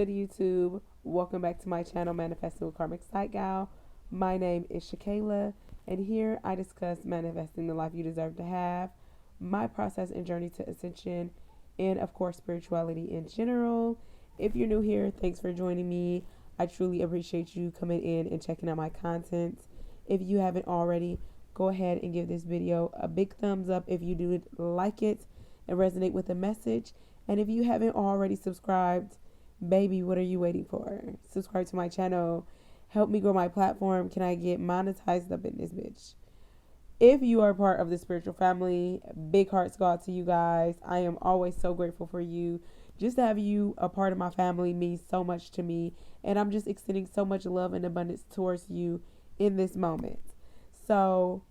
good, YouTube? Welcome back to my channel, Manifesting with Karmic Sight Gal. My name is Shakayla, and here I discuss manifesting the life you deserve to have, my process and journey to ascension, and of course, spirituality in general. If you're new here, thanks for joining me. I truly appreciate you coming in and checking out my content. If you haven't already, go ahead and give this video a big thumbs up if you do like it and resonate with the message. And if you haven't already subscribed, baby, what are you waiting for? Subscribe to my channel. Help me grow my platform. Can I get monetized up in this bitch? If you are part of the spiritual family, big hearts go out to you guys. I am always so grateful for you. Just to have you a part of my family means so much to me. And I'm just extending so much love and abundance towards you in this moment. So,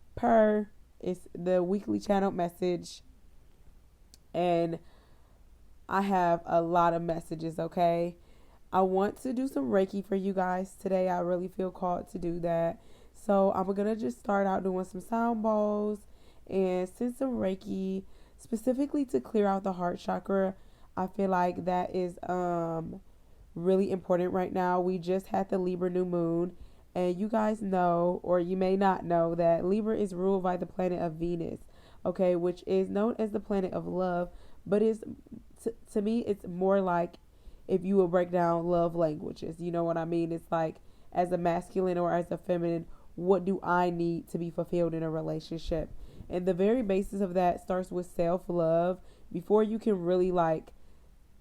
is the weekly channel message. And I have a lot of messages, okay? I want to do some Reiki for you guys today. I really feel called to do that. So I'm going to just start out doing some sound bowls and send some Reiki specifically to clear out the heart chakra. I feel like that is really important right now. We just had the Libra new moon, and you guys know, or you may not know, that Libra is ruled by the planet of Venus, okay, which is known as the planet of love, but is to me, it's more like if you will break down love languages. You know what I mean? It's like, as a masculine or as a feminine, what do I need to be fulfilled in a relationship? And the very basis of that starts with self love. Before you can really like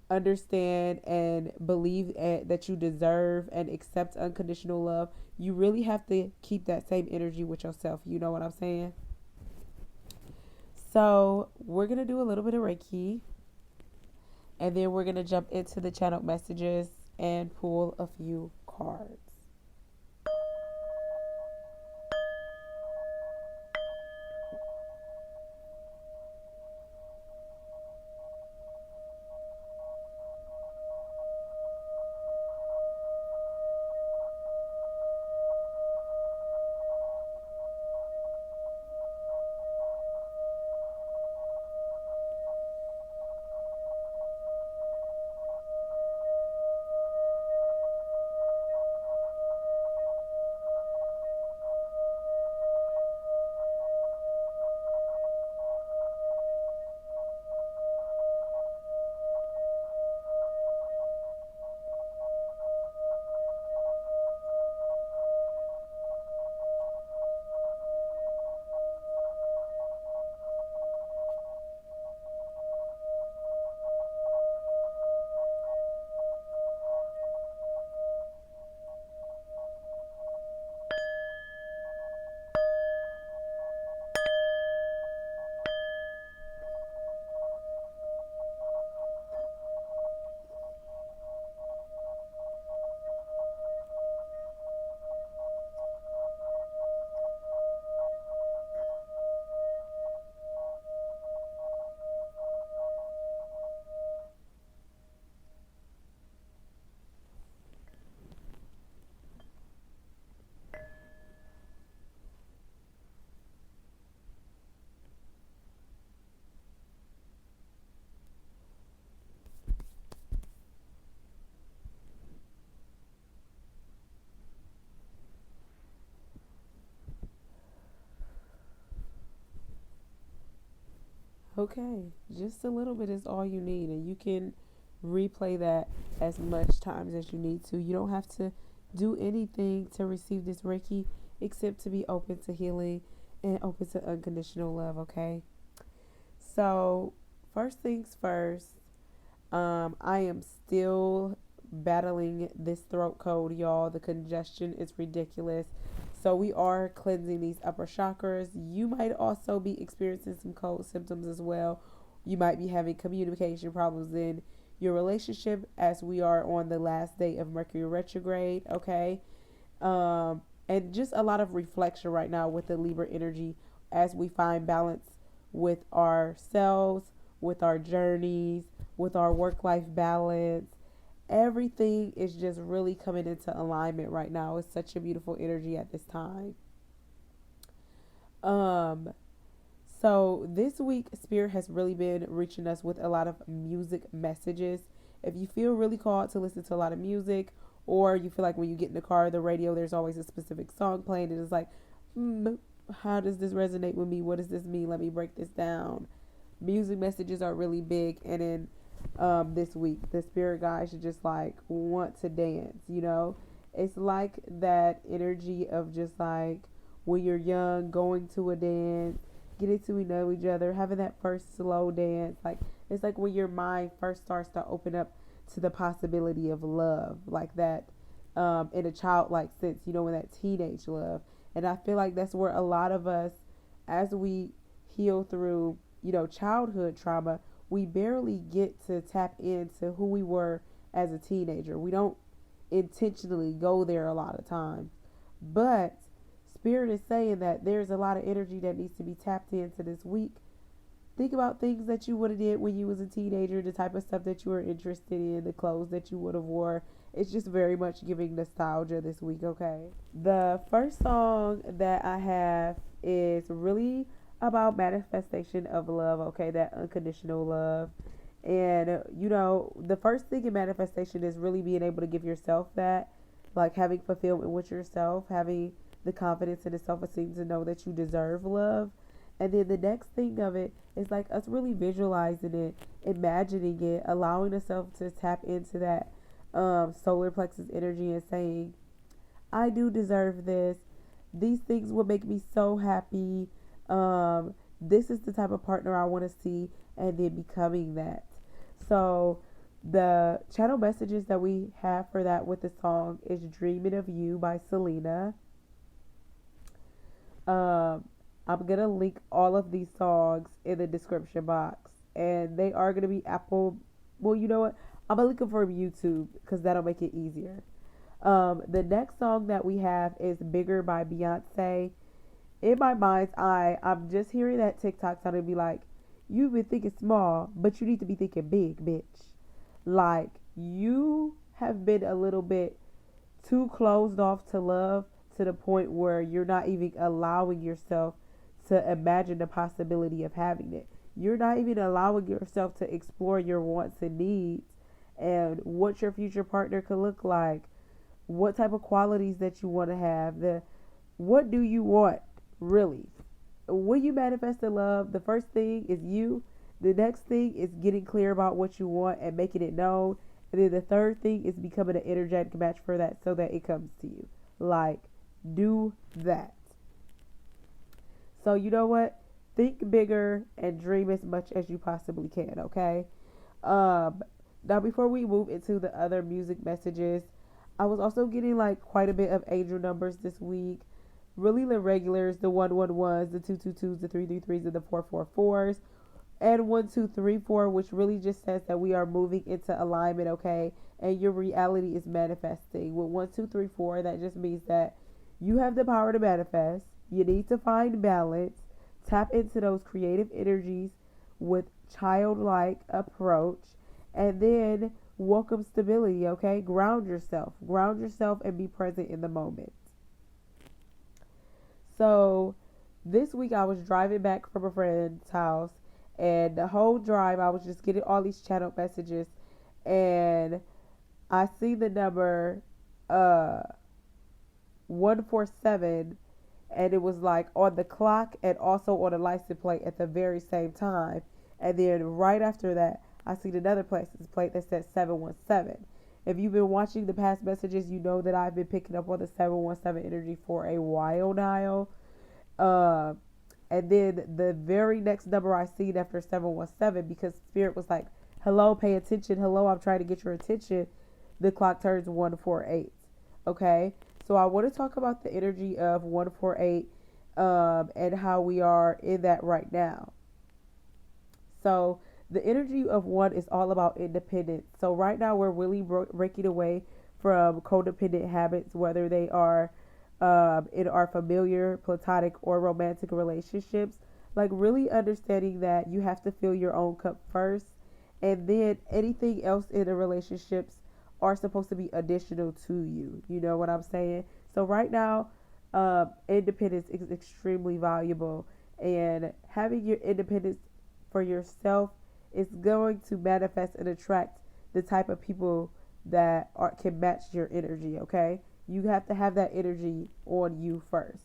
understand and believe that you deserve and accept unconditional love, you really have to keep that same energy with yourself. You know what I'm saying? So, we're going to do a little bit of Reiki, and then we're going to jump into the channel messages and pull a few cards. Okay, just a little bit is all you need, and you can replay that as much times as you need to. You don't have to do anything to receive this Reiki except to be open to healing and open to unconditional love, okay? So, first things first, I am still battling this throat cold, y'all. The congestion is ridiculous. So we are cleansing these upper chakras. You might also be experiencing some cold symptoms as well. You might be having communication problems in your relationship, as we are on the last day of Mercury retrograde, okay? And just a lot of reflection right now with the Libra energy as we find balance with ourselves, with our journeys, with our work life balance. Everything is just really coming into alignment right now. It's such a beautiful energy at this time. Um, so this week, Spirit has really been reaching us with a lot of music messages, if you feel really called to listen to a lot of music, or you feel like when you get in the car, the radio, there's always a specific song playing, and it's like, hmm, how does this resonate with me? What does this mean? Let me break this down. Music messages are really big, and in this week, the spirit guides should just like want to dance. It's like that energy of just like when you're young, going to a dance, getting to know each other, having that first slow dance. Like it's like when your mind first starts to open up to the possibility of love, like that, in a childlike sense. In that teenage love, and I feel like that's where a lot of us, as we heal through, childhood trauma, we barely get to tap into who we were as a teenager. We don't intentionally go there a lot of times. But Spirit is saying that there's a lot of energy that needs to be tapped into this week. Think about things that you would have did when you was a teenager, the type of stuff that you were interested in, the clothes that you would have wore. It's just very much giving nostalgia this week, okay? The first song that I have is really about manifestation of love, okay? That unconditional love. And the first thing in manifestation is really being able to give yourself that, like having fulfillment with yourself, having the confidence and the self-esteem to know that you deserve love. And then the next thing of it is like us really visualizing it, imagining it, allowing ourselves to tap into that solar plexus energy and saying, I do deserve this. These things will make me so happy. This is the type of partner I want to see, and then becoming that. So the channel messages that we have for that with the song is Dreaming of You by Selena. I'm going to link all of these songs in the description box, and they are going to be Apple. Well, you know what? I'm going to link them from YouTube because that'll make it easier. The next song that we have is Bigger by Beyonce. In my mind's eye, I'm just hearing that TikTok sound and be like, you've been thinking small, but you need to be thinking big, bitch. Like, you have been a little bit too closed off to love to the point where you're not even allowing yourself to imagine the possibility of having it. You're not even allowing yourself to explore your wants and needs and what your future partner could look like, what type of qualities that you want to have, what do you want really. When you manifest the love, the first thing is you. The next thing is getting clear about what you want and making it known. And then the third thing is becoming an energetic match for that so that it comes to you. Like, do that. So you know what? Think bigger and dream as much as you possibly can, okay? Now before we move into the other music messages, I was also getting like quite a bit of angel numbers this week. Really the regulars, the 111s, the 222s, the 333s, and the 444s, and 1234, which really just says that we are moving into alignment, okay? And your reality is manifesting. With 1234, that just means that you have the power to manifest. You need to find balance, tap into those creative energies with childlike approach, and then welcome stability, okay? Ground yourself and be present in the moment. So this week I was driving back from a friend's house, and the whole drive I was just getting all these channel messages, and I see the number 147, and it was like on the clock and also on the license plate at the very same time. And then right after that, I see another license plate that says 717. If you've been watching the past messages, you know that I've been picking up on the 717 energy for a while now. And then the very next number I seen after 717, because Spirit was like, hello, pay attention. Hello, I'm trying to get your attention. The clock turns 148. Okay. So I want to talk about the energy of 148, and how we are in that right now. So the energy of one is all about independence. So right now we're really breaking away from codependent habits, whether they are in our familiar, platonic, or romantic relationships. Like really understanding that you have to fill your own cup first, and then anything else in the relationships are supposed to be additional to you. You know what I'm saying? So right now, independence is extremely valuable, and having your independence for yourself is going to manifest and attract the type of people that can match your energy, okay? You have to have that energy on you first.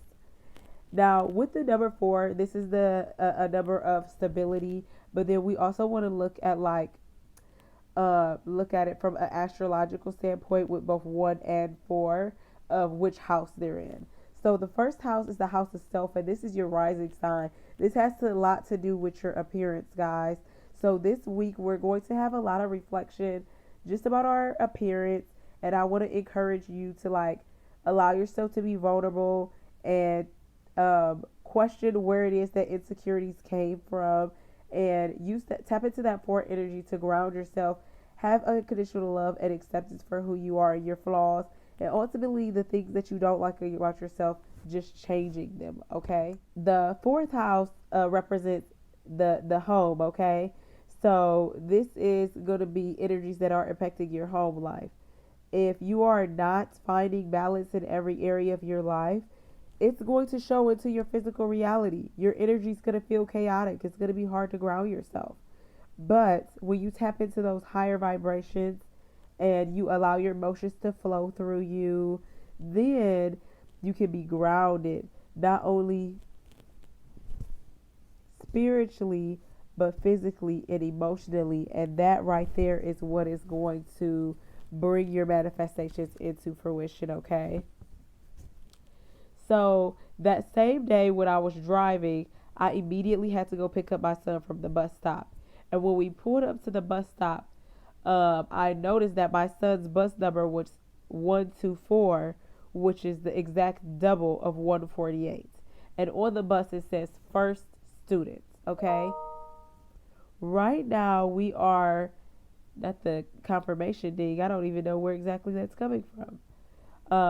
Now, with the number four, this is a number of stability, but then we also want to look at it from an astrological standpoint with both one and four of which house they're in. So the first house is the house of self, and this is your rising sign. This has a lot to do with your appearance, guys. So this week we're going to have a lot of reflection just about our appearance, and I want to encourage you to allow yourself to be vulnerable and question where it is that insecurities came from, and tap into that four energy to ground yourself, have unconditional love and acceptance for who you are and your flaws, and ultimately the things that you don't like about yourself, just changing them. Okay, the fourth house represents the home. Okay, so this is going to be energies that are affecting your home life. If you are not finding balance in every area of your life, it's going to show into your physical reality. Your energy is going to feel chaotic. It's going to be hard to ground yourself. But when you tap into those higher vibrations and you allow your emotions to flow through you, then you can be grounded, not only spiritually, but physically and emotionally. And that right there is what is going to bring your manifestations into fruition, okay? So that same day when I was driving, I immediately had to go pick up my son from the bus stop. And when we pulled up to the bus stop, I noticed that my son's bus number was 124, which is the exact double of 148. And on the bus it says first students, okay? Right now we are at the confirmation ding. I don't even know where exactly that's coming from.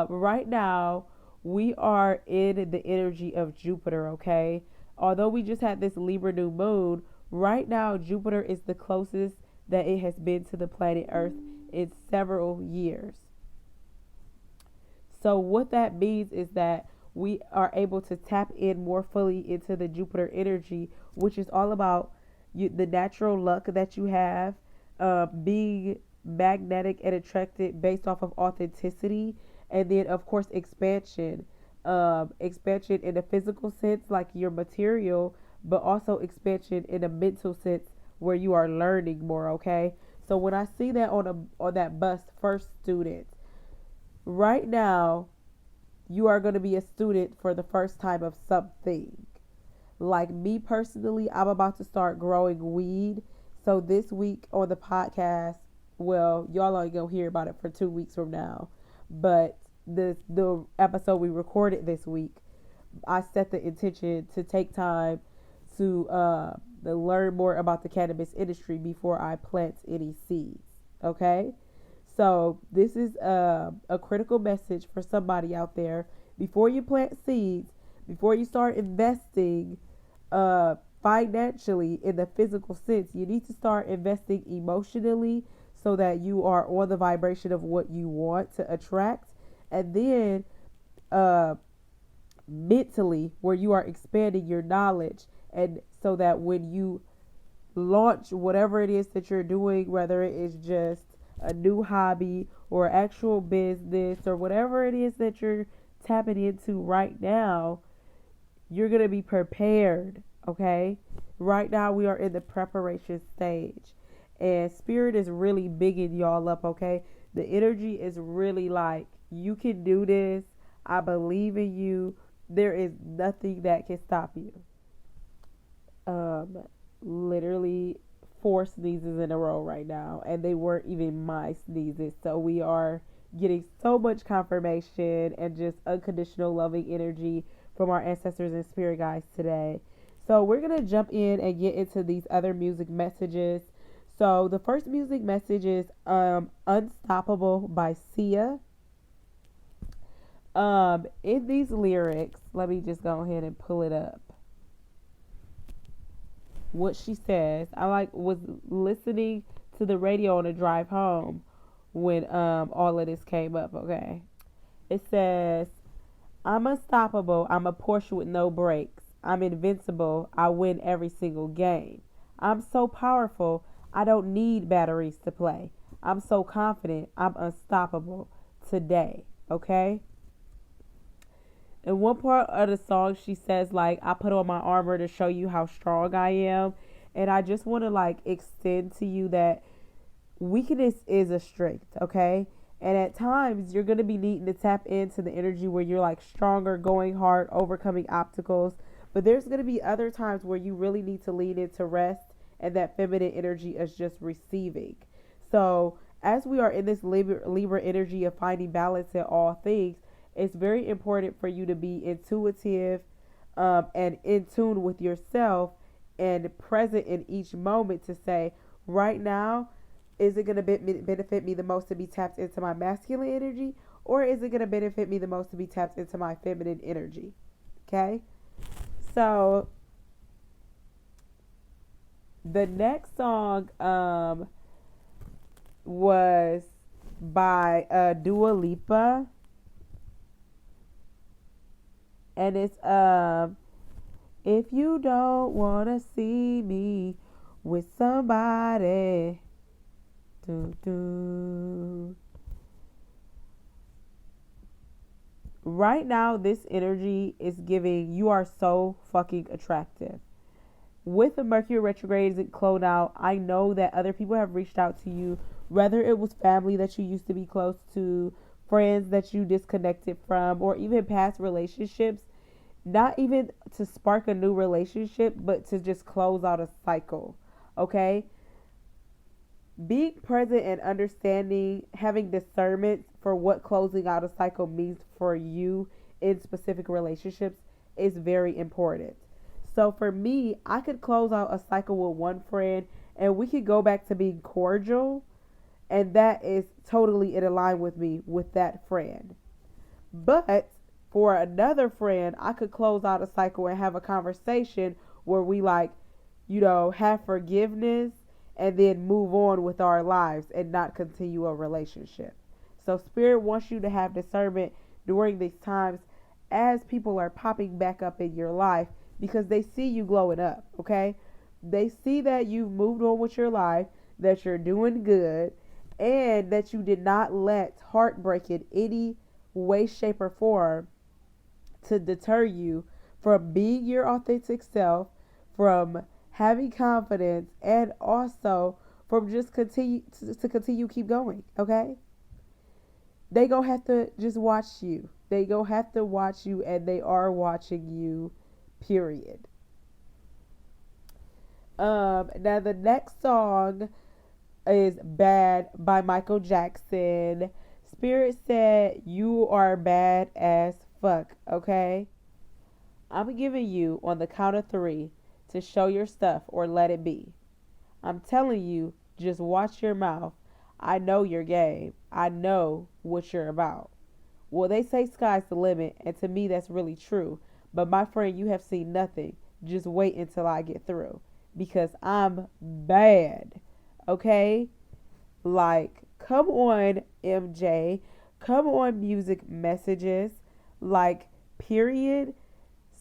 Right now we are in the energy of Jupiter, okay? Although we just had this Libra new moon, right now Jupiter is the closest that it has been to the planet Earth in several years. So what that means is that we are able to tap in more fully into the Jupiter energy, which is all about the natural luck that you have, being magnetic and attracted based off of authenticity, and then of course expansion, expansion in a physical sense like your material, but also expansion in a mental sense where you are learning more. Okay, so when I see that on that bus, first student, right now you are going to be a student for the first time of something. Like me personally, I'm about to start growing weed. So this week on the podcast, well, y'all only gonna hear about it for 2 weeks from now. But the episode we recorded this week, I set the intention to take time to learn more about the cannabis industry before I plant any seeds. Okay, so this is a critical message for somebody out there. Before you plant seeds, before you start investing financially in the physical sense, you need to start investing emotionally so that you are on the vibration of what you want to attract, and then mentally where you are expanding your knowledge, and so that when you launch whatever it is that you're doing, whether it is just a new hobby or actual business or whatever it is that you're tapping into right now, you're going to be prepared. Okay, right now we are in the preparation stage, and spirit is really bigging y'all up. Okay, the energy is really like, you can do this, I believe in you, there is nothing that can stop you. Literally 4 sneezes in a row right now, and they weren't even my sneezes. So we are getting so much confirmation and just unconditional loving energy from our ancestors and spirit guides today. So we're going to jump in and get into these other music messages. So the first music message is Unstoppable by Sia. In these lyrics, let me just go ahead and pull it up. What she says, was listening to the radio on the drive home when all of this came up. Okay, it says, I'm unstoppable, I'm a Porsche with no brakes, I'm invincible, I win every single game, I'm so powerful, I don't need batteries to play, I'm so confident. I'm unstoppable today. Okay? In one part of the song, she says, like, I put on my armor to show you how strong I am. And I just want to, like, extend to you that weakness is a strength, okay? And at times, you're going to be needing to tap into the energy where you're, like, stronger, going hard, overcoming obstacles. But there's going to be other times where you really need to lean into rest, and that feminine energy is just receiving. So, as we are in this Libra energy of finding balance in all things, it's very important for you to be intuitive, and in tune with yourself and present in each moment to say, right now, is it going to benefit me the most to be tapped into my masculine energy, or is it going to benefit me the most to be tapped into my feminine energy? Okay? So, the next song was by Dua Lipa, and it's if you don't wanna see me with somebody, do do. Right now, this energy is giving you are so fucking attractive. With the Mercury retrograde and clone out, I know that other people have reached out to you, whether it was family that you used to be close to, friends that you disconnected from, or even past relationships, not even to spark a new relationship, but to just close out a cycle. Okay? Being present and understanding, having discernment for what closing out a cycle means for you in specific relationships is very important. So for me, I could close out a cycle with one friend and we could go back to being cordial, and that is totally in line with me with that friend. But for another friend, I could close out a cycle and have a conversation where we, like, have forgiveness and then move on with our lives and not continue a relationship. So spirit wants you to have discernment during these times as people are popping back up in your life, because they see you glowing up, okay? They see that you've moved on with your life, that you're doing good, and that you did not let heartbreak in any way, shape, or form to deter you from being your authentic self, from having confidence, and also from just continue keep going. Okay, they gonna have to just watch you. They gonna have to watch you, and they are watching you. Period. Now the next song is "Bad" by Michael Jackson. Spirit said you are bad as fuck. Okay, I'm giving you on the count of three to show your stuff or let it be. I'm telling you, just watch your mouth. I know your game. I know what you're about. Well, they say sky's the limit, and to me that's really true. But my friend, you have seen nothing. Just wait until I get through. Because I'm bad. Okay? Like, come on, MJ. Come on, music messages. Like, period.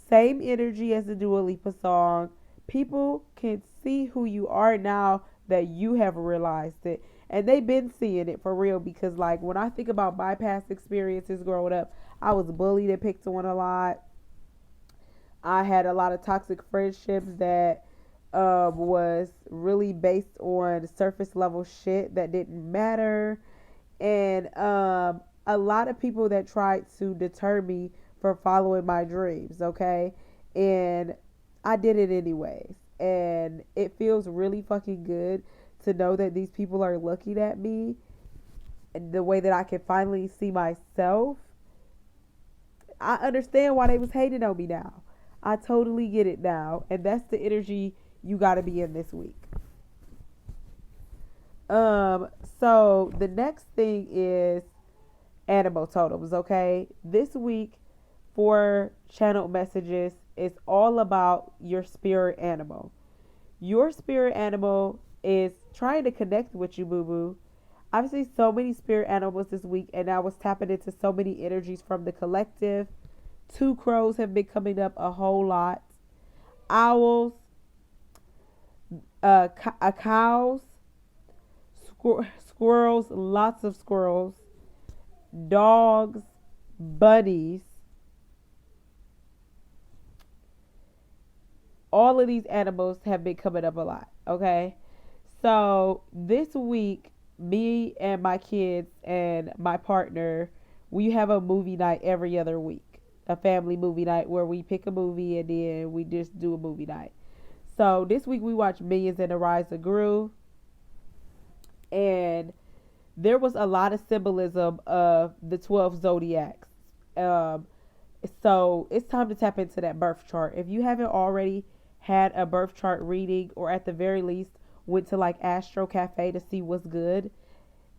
Same energy as the Dua Lipa song. People can see who you are now that you have realized it. And they've been seeing it for real, because, like, when I think about my past experiences growing up, I was bullied and picked on a lot. I had a lot of toxic friendships that was really based on surface level shit that didn't matter. And a lot of people that tried to deter me from following my dreams, okay? And I did it anyways. And it feels really fucking good to know that these people are looking at me and the way that I can finally see myself. I understand why they was hating on me now. I totally get it now. And that's the energy you got to be in this week. So the next thing is animal totems, okay? This week for channel messages is all about your spirit animal. Your spirit animal is trying to connect with you, boo boo. I've seen so many spirit animals this week, and I was tapping into so many energies from the collective. Two crows have been coming up a whole lot. Owls, cows, squirrels, lots of squirrels, dogs, bunnies. All of these animals have been coming up a lot, okay? So this week, me and my kids and my partner, we have a movie night every other week, a family movie night where we pick a movie and then we just do a movie night. So this week we watched Millions and the Rise of Gru, and there was a lot of symbolism of the 12 zodiacs. Um, so it's time to tap into that birth chart. If you haven't already had a birth chart reading, or at the very least went to like Astro Cafe to see what's good,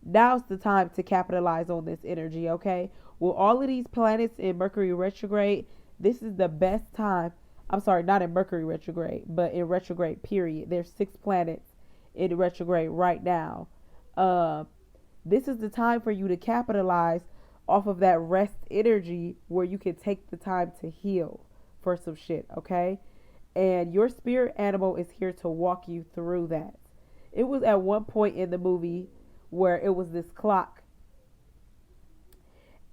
now's the time to capitalize on this energy, okay? With all of these planets in Mercury retrograde, this is the best time. I'm sorry, not in Mercury retrograde, but in retrograde period. There's 6 planets in retrograde right now. Um, this is the time for you to capitalize off of that rest energy where you can take the time to heal for some shit, okay? And your spirit animal is here to walk you through that. It was at one point in the movie where it was this clock,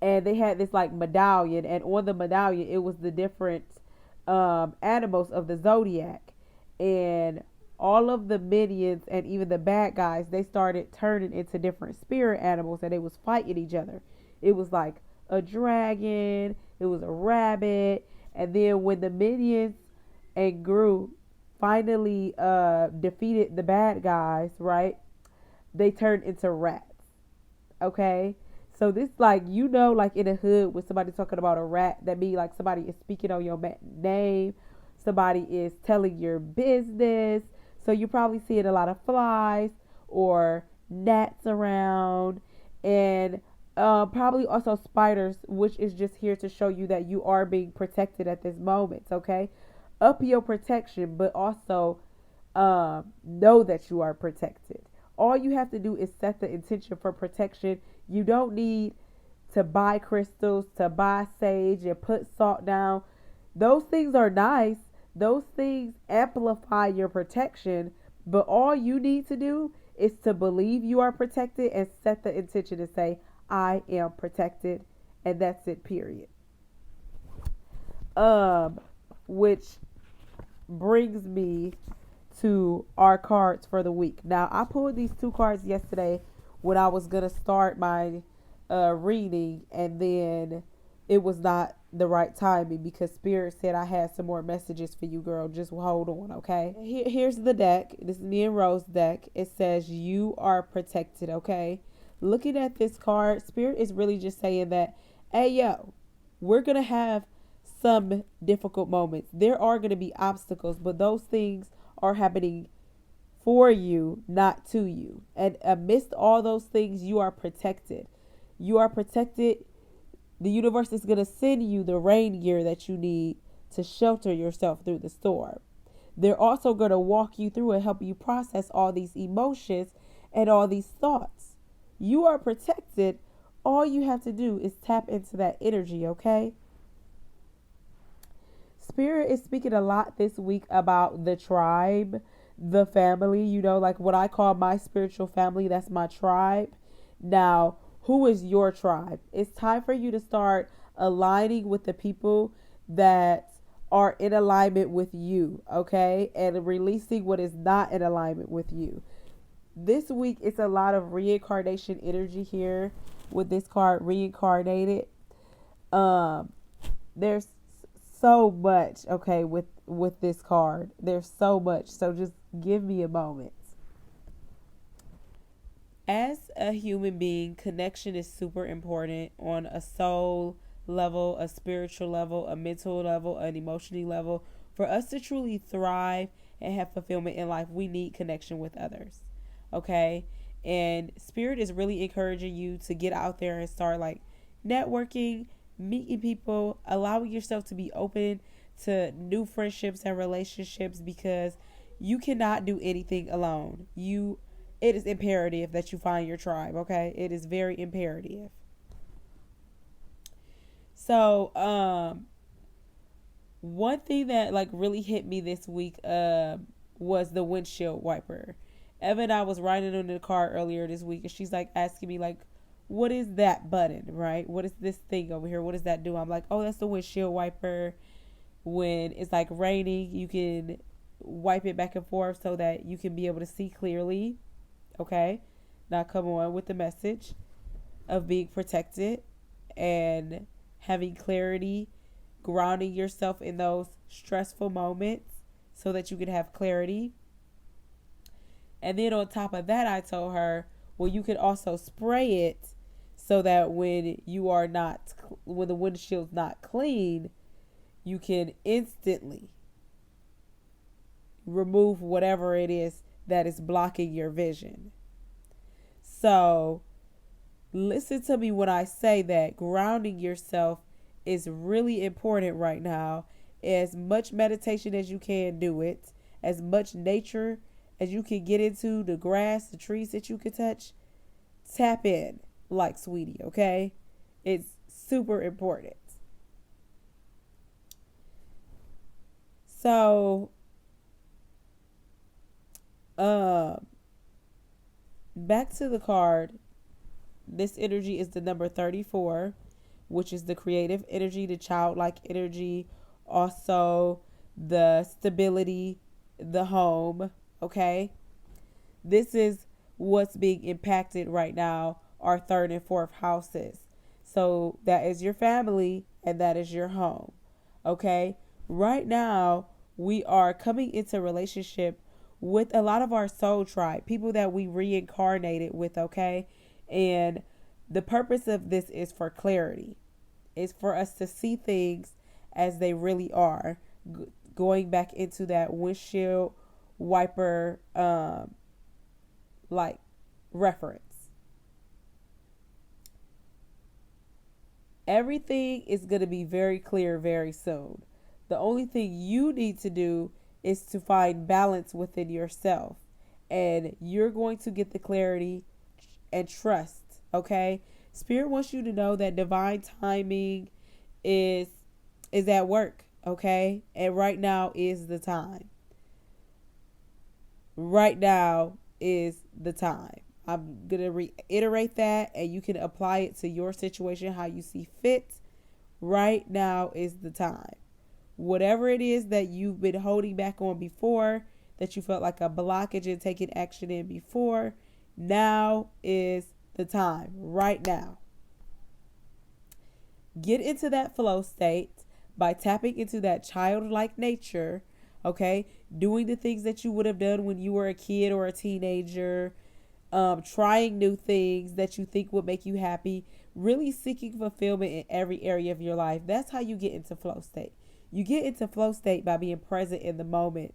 and they had this like medallion, and on the medallion it was the different animals of the zodiac, and all of the minions and even the bad guys, they started turning into different spirit animals, and they was fighting each other. It was like a dragon, it was a rabbit, and then when the minions and Gru finally defeated the bad guys, right? They turned into rats. Okay, so this, like, like in a hood when somebody's talking about a rat, that means like somebody is speaking on your name, somebody is telling your business. So you're probably seeing a lot of flies or gnats around, and probably also spiders, which is just here to show you that you are being protected at this moment. Okay, up your protection, but also know that you are protected. All you have to do is set the intention for protection. You don't need to buy crystals, to buy sage and put salt down. Those things are nice. Those things amplify your protection. But all you need to do is to believe you are protected and set the intention to say, I am protected. And that's it, period. Which brings me to our cards for the week. Now, I pulled these 2 cards yesterday when I was gonna start my reading, and then it was not the right timing because Spirit said I had some more messages for you, girl. Just hold on, okay? Here's the deck. This is me and Rose deck. It says you are protected, okay? Looking at this card, Spirit is really just saying that, hey, yo, we're gonna have some difficult moments. There are gonna be obstacles, but those things are happening for you, not to you. And amidst all those things, you are protected. You are protected. The universe is going to send you the rain gear that you need to shelter yourself through the storm. They're also going to walk you through and help you process all these emotions and all these thoughts. You are protected. All you have to do is tap into that energy, okay? Spirit is speaking a lot this week about the tribe, the family, like what I call my spiritual family. That's my tribe. Now, who is your tribe? It's time for you to start aligning with the people that are in alignment with you, okay? And releasing what is not in alignment with you. This week, it's a lot of reincarnation energy here with this card, reincarnated. There's so much, okay, with this card. There's so much. So just give me a moment. As a human being, connection is super important on a soul level, a spiritual level, a mental level, an emotional level. For us to truly thrive and have fulfillment in life, we need connection with others. Okay? And Spirit is really encouraging you to get out there and start like networking, meeting people, allowing yourself to be open to new friendships and relationships, because you cannot do anything alone. It is imperative that you find your tribe, okay? It is very imperative. So, one thing that like really hit me this week was the windshield wiper. Evan and I was riding in the car earlier this week, and she's like asking me like, "What is that button? Right? What is this thing over here? What does that do?" I'm like, "Oh, that's the windshield wiper. When it's like raining, you can wipe it back and forth so that you can be able to see clearly." Okay, now come on with the message of being protected and having clarity, grounding yourself in those stressful moments so that you can have clarity. And then on top of that, I told her, well, you can also spray it so that when the windshield's not clean, you can instantly remove whatever it is that is blocking your vision. So listen to me when I say that grounding yourself is really important right now. As much meditation as you can, do it. As much nature as you can get into, the grass, the trees that you can touch, tap in like sweetie, okay? It's super important. So, back to the card. This energy is the number 34, which is the creative energy, the childlike energy, also the stability, the home, okay? This is what's being impacted right now, our third and fourth houses. So that is your family and that is your home, okay? Right now, we are coming into relationship with a lot of our soul tribe, people that we reincarnated with, okay? And the purpose of this is for clarity. It's for us to see things as they really are. Going back into that windshield wiper like reference. Everything is going to be very clear very soon. The only thing you need to do is to find balance within yourself. And you're going to get the clarity and trust, okay? Spirit wants you to know that divine timing is at work, okay? And right now is the time. Right now is the time. I'm going to reiterate that, and you can apply it to your situation how you see fit. Right now is the time. Whatever it is that you've been holding back on before, that you felt like a blockage in taking action in before, now is the time. Right now. Get into that flow state by tapping into that childlike nature, okay? Doing the things that you would have done when you were a kid or a teenager, trying new things that you think would make you happy, really seeking fulfillment in every area of your life. That's how you get into flow state. You get into flow state by being present in the moment,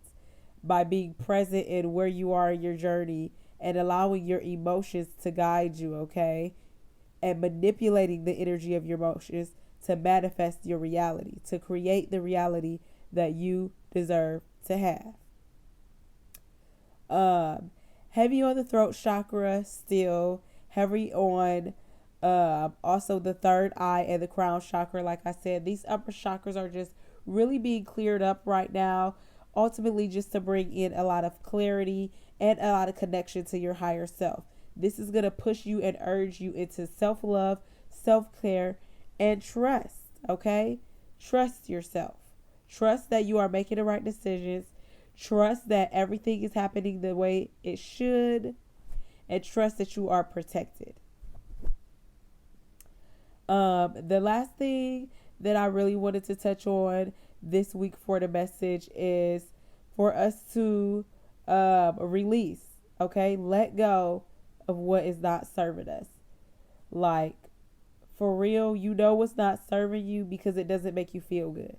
by being present in where you are in your journey and allowing your emotions to guide you, okay? And manipulating the energy of your emotions to manifest your reality, to create the reality that you deserve to have. Heavy on the throat chakra still, heavy on also the third eye and the crown chakra. Like I said, these upper chakras are just really being cleared up right now, ultimately just to bring in a lot of clarity and a lot of connection to your higher self. This is going to push you and urge you into self-love, self-care, and trust, okay? Trust yourself. Trust that you are making the right decisions. Trust that everything is happening the way it should. And trust that you are protected. The last thing that I really wanted to touch on this week for the message is for us to release, okay? Let go of what is not serving us. Like, for real, you know what's not serving you because it doesn't make you feel good.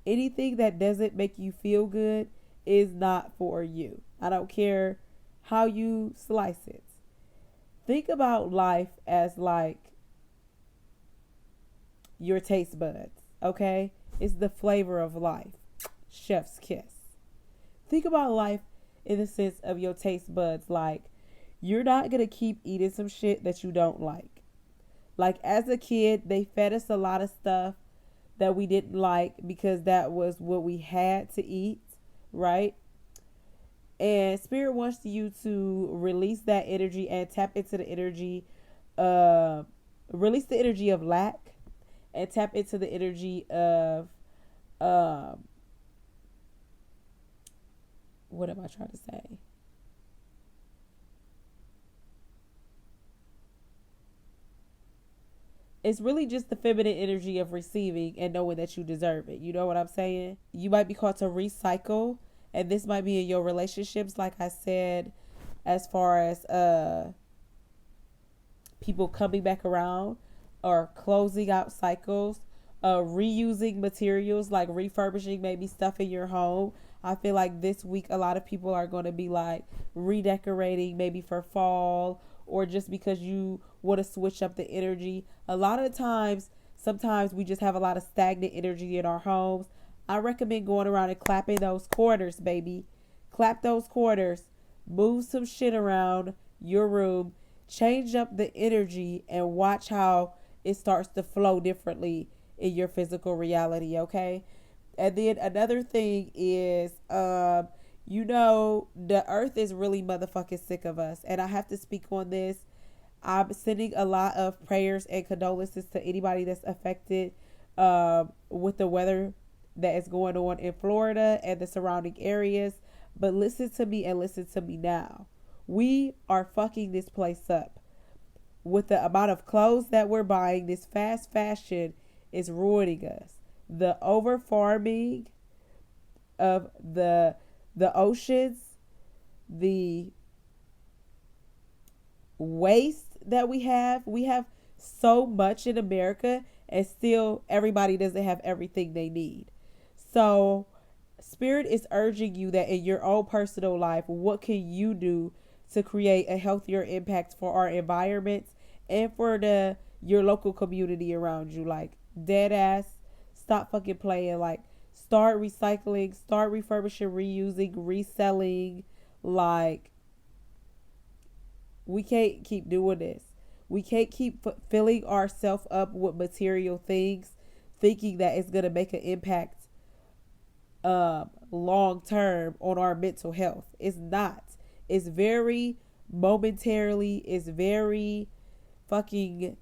Anything that doesn't make you feel good is not for you. I don't care how you slice it. Think about life as like your taste buds, okay? It's the flavor of life. Chef's kiss. Think about life in the sense of your taste buds. Like, you're not going to keep eating some shit that you don't like. Like, as a kid, they fed us a lot of stuff that we didn't like because that was what we had to eat, right? And Spirit wants you to release that energy and tap into the energy, uh, release the energy of lack and tap into the energy of, um, what am I trying to say? It's really just the feminine energy of receiving and knowing that you deserve it. You know what I'm saying? You might be called to recycle, and this might be in your relationships, like I said, as far as people coming back around or closing out cycles, reusing materials like refurbishing maybe stuff in your home. I feel like this week a lot of people are going to be like redecorating maybe for fall, or just because you want to switch up the energy. A lot of the times, sometimes we just have a lot of stagnant energy in our homes. I recommend going around and clapping those quarters, baby. Clap those quarters. Move some shit around your room. Change up the energy and watch how it starts to flow differently in your physical reality, okay? And then another thing is, the earth is really motherfucking sick of us. And I have to speak on this. I'm sending a lot of prayers and condolences to anybody that's affected with the weather that is going on in Florida and the surrounding areas. But listen to me and listen to me now. We are fucking this place up. With the amount of clothes that we're buying, this fast fashion is ruining us. The over farming of the oceans, the waste that we have so much in America, and still everybody doesn't have everything they need. So Spirit is urging you that in your own personal life, what can you do to create a healthier impact for our environments and for the your local community around you? Like, dead ass, stop fucking playing. Like, start recycling, start refurbishing, reusing, reselling. Like, we can't keep doing this. We can't keep filling ourselves up with material things, thinking that it's gonna make an impact long term on our mental health. It's not. It's very momentarily. It's very fucking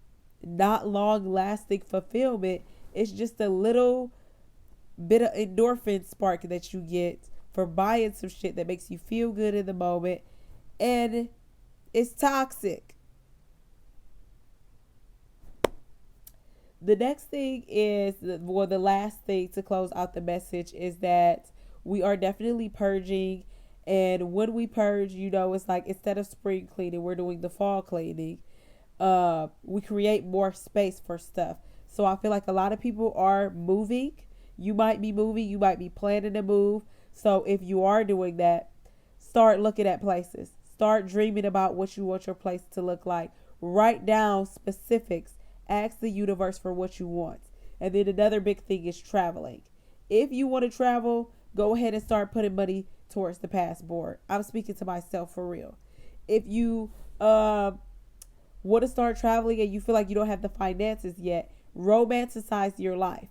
not long lasting fulfillment. It's just a little bit of endorphin spark that you get for buying some shit that makes you feel good in the moment, and it's toxic. The next thing is, well, the last thing to close out the message is that we are definitely purging. And when we purge, it's like instead of spring cleaning, we're doing the fall cleaning. We create more space for stuff. So I feel like a lot of people are moving. You might be moving, you might be planning to move. So if you are doing that, start looking at places. Start dreaming about what you want your place to look like. Write down specifics. Ask the universe for what you want. And then another big thing is traveling. If you want to travel, go ahead and start putting money towards the passport. I'm speaking to myself for real. If you want to start traveling and you feel like you don't have the finances yet, romanticize your life.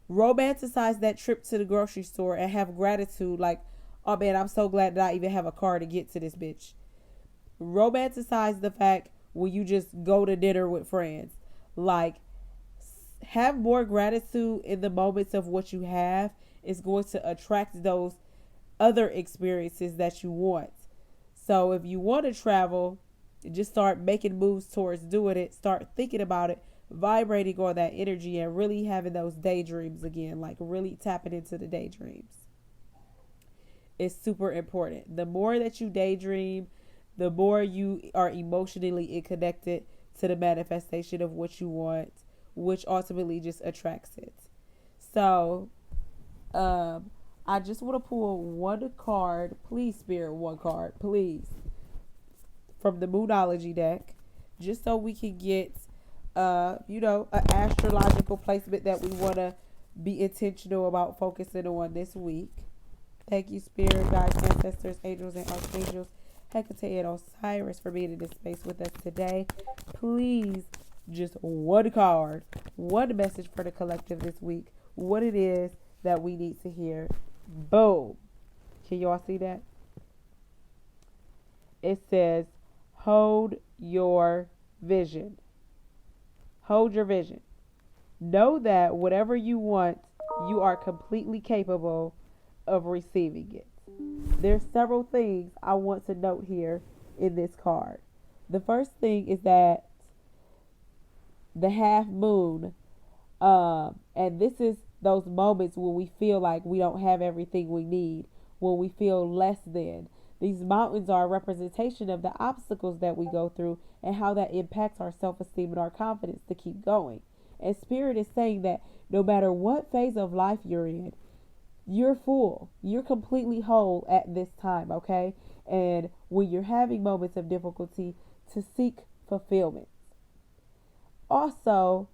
Romanticize that trip to the grocery store and have gratitude. Like, oh man, I'm so glad that I even have a car to get to this bitch. Romanticize the fact when you just go to dinner with friends. Like, have more gratitude in the moments of what you have. Is going to attract those other experiences that you want. So if you want to travel, just start making moves towards doing it. Start thinking about it, vibrating on that energy, and really having those daydreams again. Like, really tapping into the daydreams. It's super important. The more that you daydream, the more you are emotionally connected to the manifestation of what you want, which ultimately just attracts it. So, I just want to pull one card. Please, Spirit, one card, please, from the Moonology deck, just so we can get, an astrological placement that we want to be intentional about focusing on this week. Thank you, Spirit, guides, ancestors, angels, and archangels, Hecate and Osiris, for being in this space with us today. Please, just one card, one message for the collective this week. What it is that we need to hear. Boom. Can y'all see that? it says, hold your vision. Hold your vision. Know that whatever you want, you are completely capable of receiving it. There's several things I want to note here in this card. The first thing is that the half moon, and this is those moments when we feel like we don't have everything we need, when we feel less than. These mountains are a representation of the obstacles that we go through and how that impacts our self-esteem and our confidence to keep going. And Spirit is saying that no matter what phase of life you're in, you're full. You're completely whole at this time, okay? And when you're having moments of difficulty, to seek fulfillment. Also,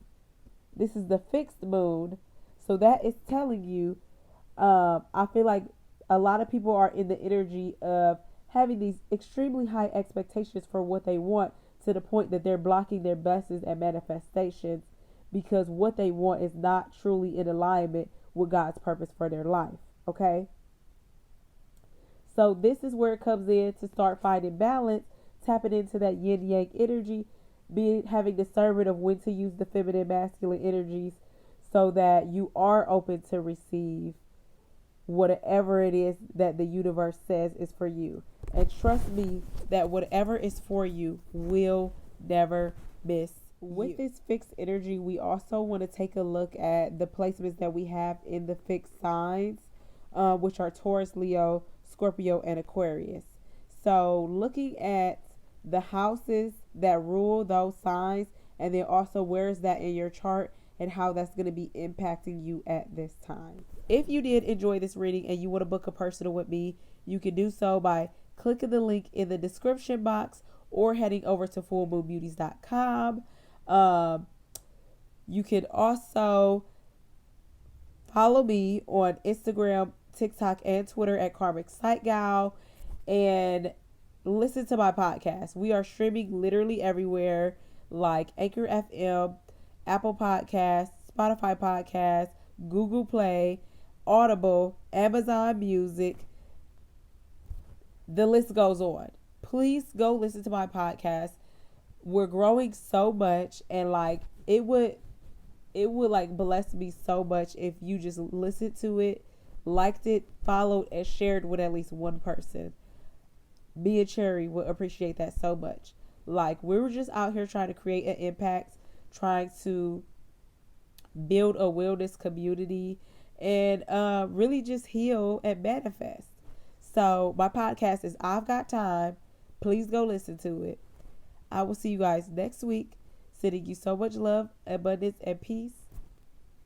this is the fixed moon, so that is telling you, I feel like a lot of people are in the energy of having these extremely high expectations for what they want, to the point that they're blocking their blessings and manifestations because what they want is not truly in alignment with God's purpose for their life. Okay? So this is where it comes in to start finding balance, tapping into that yin yang energy, having discernment of when to use the feminine masculine energies, so that you are open to receive whatever it is that the universe says is for you. And trust me that whatever is for you will never miss you. With this fixed energy, we also want to take a look at the placements that we have in the fixed signs, which are Taurus, Leo, Scorpio, and Aquarius. So looking at the houses that rule those signs, and then also where is that in your chart and how that's going to be impacting you at this time. If you did enjoy this reading and you want to book a personal with me, you can do so by clicking the link in the description box or heading over to fullmoonbeauties.com. You can also follow me on Instagram, TikTok, and Twitter at Karmic Sight Gal, and listen to my podcast. We are streaming literally everywhere, like Anchor FM, Apple Podcasts, Spotify Podcasts, Google Play, Audible, Amazon Music. The list goes on. Please go listen to my podcast. We're growing so much, and like it would like bless me so much if you just listened to it, liked it, followed, and shared with at least one person. Me and Cherry would appreciate that so much. Like, we were just out here trying to create an impact, trying to build a wellness community, and really just heal and manifest. So my podcast is I've Got Time. Please go listen to it. I will see you guys next week. Sending you so much love, abundance, and peace.